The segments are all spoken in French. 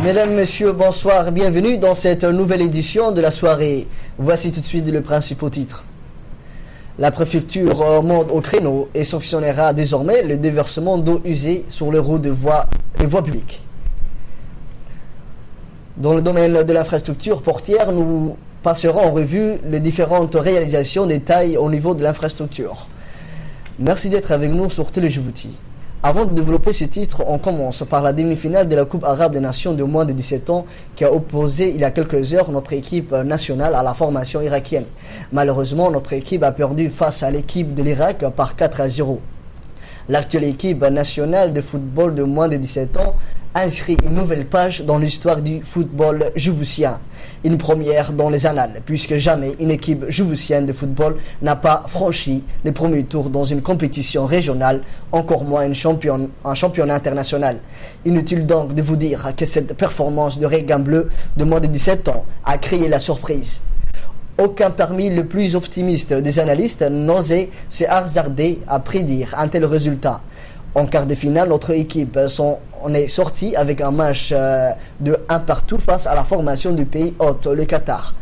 Mesdames, Messieurs, bonsoir, bienvenue dans cette nouvelle édition de la soirée. Voici tout de suite le principal titre. La préfecture monte au créneau et sanctionnera désormais le déversement d'eau usée sur les routes et voies publiques. Dans le domaine de l'infrastructure portière, nous passerons en revue les différentes réalisations des tailles au niveau de l'infrastructure. Merci d'être avec nous sur Télé-Djibouti. Avant de développer ce titre, on commence par la demi-finale de la Coupe arabe des nations de moins de 17 ans qui a opposé il y a quelques heures notre équipe nationale à la formation irakienne. Malheureusement, notre équipe a perdu face à l'équipe de l'Irak par 4-0. L'actuelle équipe nationale de football de moins de 17 ans inscrit une nouvelle page dans l'histoire du football djiboutien. Une première dans les annales, puisque jamais une équipe djiboutienne de football n'a pas franchi les premiers tours dans une compétition régionale, encore moins un championnat international. Inutile donc de vous dire que cette performance de Regain Bleu de moins de 17 ans a créé la surprise. Aucun parmi les plus optimistes des analystes n'osait se hasarder à prédire un tel résultat. En quart de finale, notre équipe en est sortie avec un match de 1-1 face à la formation du pays hôte, le Qatar.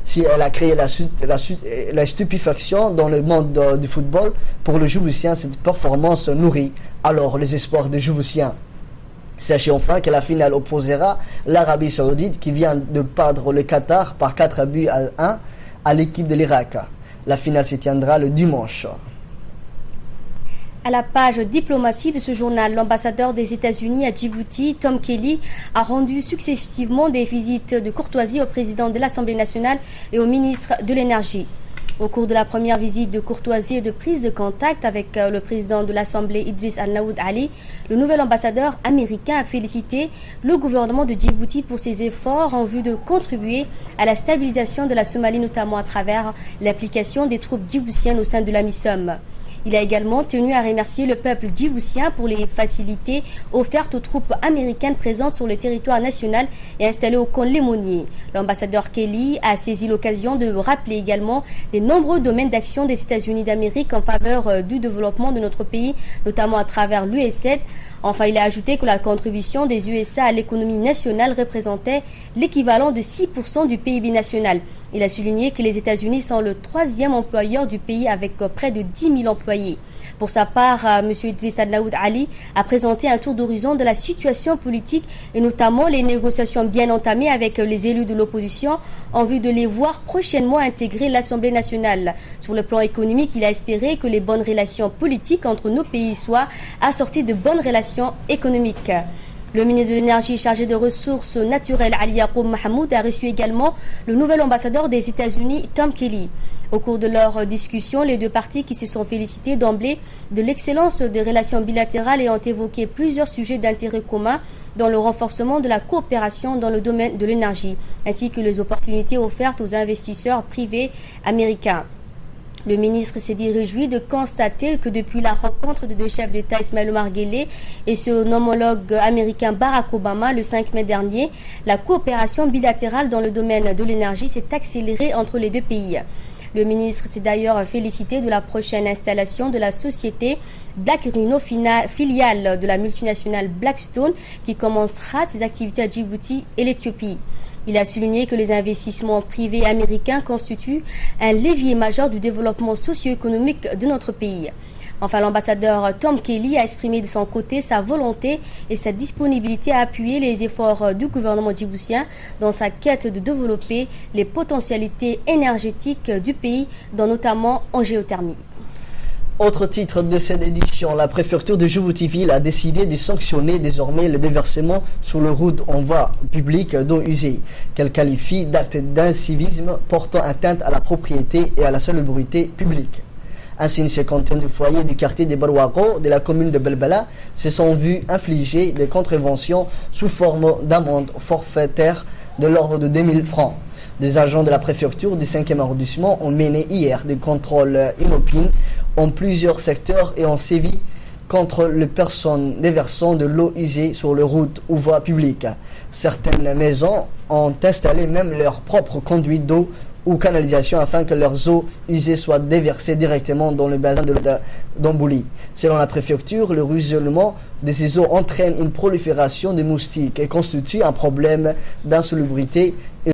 Si elle a créé la stupéfaction dans le monde du football, pour le Djiboutien, cette performance nourrit alors les espoirs des Djiboutiens. Sachez enfin que la finale opposera l'Arabie Saoudite qui vient de perdre le Qatar par 4-1 à l'équipe de l'Irak. La finale se tiendra le dimanche. À la page diplomatie de ce journal, l'ambassadeur des États-Unis à Djibouti, Tom Kelly, a rendu successivement des visites de courtoisie au président de l'Assemblée nationale et au ministre de l'Énergie. Au cours de la première visite de courtoisie et de prise de contact avec le président de l'Assemblée, Idriss Al-Naoud Ali, le nouvel ambassadeur américain a félicité le gouvernement de Djibouti pour ses efforts en vue de contribuer à la stabilisation de la Somalie, notamment à travers l'implication des troupes djiboutiennes au sein de l'AMISOM. Il a également tenu à remercier le peuple djiboutien pour les facilités offertes aux troupes américaines présentes sur le territoire national et installées au camp Lémonier. L'ambassadeur Kelly a saisi l'occasion de rappeler également les nombreux domaines d'action des États-Unis d'Amérique en faveur du développement de notre pays, notamment à travers l'USAID. Enfin, il a ajouté que la contribution des USA à l'économie nationale représentait l'équivalent de 6% du PIB national. Il a souligné que les États-Unis sont le 3e employeur du pays avec près de 10 000 employés. Pour sa part, M. Idriss Al-Naoud Ali a présenté un tour d'horizon de la situation politique et notamment les négociations bien entamées avec les élus de l'opposition en vue de les voir prochainement intégrer l'Assemblée nationale. Sur le plan économique, il a espéré que les bonnes relations politiques entre nos pays soient assorties de bonnes relations économiques. Le ministre de l'Énergie chargé de ressources naturelles, Ali Yacoub Mahmoud, a reçu également le nouvel ambassadeur des États-Unis, Tom Kelly. Au cours de leur discussion, les deux parties qui se sont félicitées d'emblée de l'excellence des relations bilatérales et ont évoqué plusieurs sujets d'intérêt commun dans le renforcement de la coopération dans le domaine de l'énergie, ainsi que les opportunités offertes aux investisseurs privés américains. Le ministre s'est dit réjoui de constater que depuis la rencontre de deux chefs d'État, Ismaël Omar Guelleh et son homologue américain Barack Obama le 5 mai dernier, la coopération bilatérale dans le domaine de l'énergie s'est accélérée entre les deux pays. Le ministre s'est d'ailleurs félicité de la prochaine installation de la société Black Rhino, filiale de la multinationale Blackstone, qui commencera ses activités à Djibouti et l'Éthiopie. Il a souligné que les investissements privés américains constituent un levier majeur du développement socio-économique de notre pays. Enfin, l'ambassadeur Tom Kelly a exprimé de son côté sa volonté et sa disponibilité à appuyer les efforts du gouvernement djiboutien dans sa quête de développer les potentialités énergétiques du pays, dont notamment en géothermie. Autre titre de cette édition, la préfecture de Djibouti-Ville a décidé de sanctionner désormais le déversement sur les routes en voie publique d'eau usée, qu'elle qualifie d'acte d'incivisme portant atteinte à la propriété et à la salubrité publique. Ainsi, une cinquantaine de foyers du quartier de Barwago de la commune de Belbala se sont vus infliger des contraventions sous forme d'amende forfaitaire de l'ordre de 2000 francs. Des agents de la préfecture du 5e arrondissement ont mené hier des contrôles inopines en plusieurs secteurs et ont sévi contre les personnes déversant de l'eau usée sur les routes ou voies publiques. Certaines maisons ont installé même leur propre conduite d'eau ou canalisations afin que leurs eaux usées soient déversées directement dans le bassin d'Ambouli. Selon la préfecture, le ruissellement de ces eaux entraîne une prolifération de moustiques et constitue un problème d'insalubrité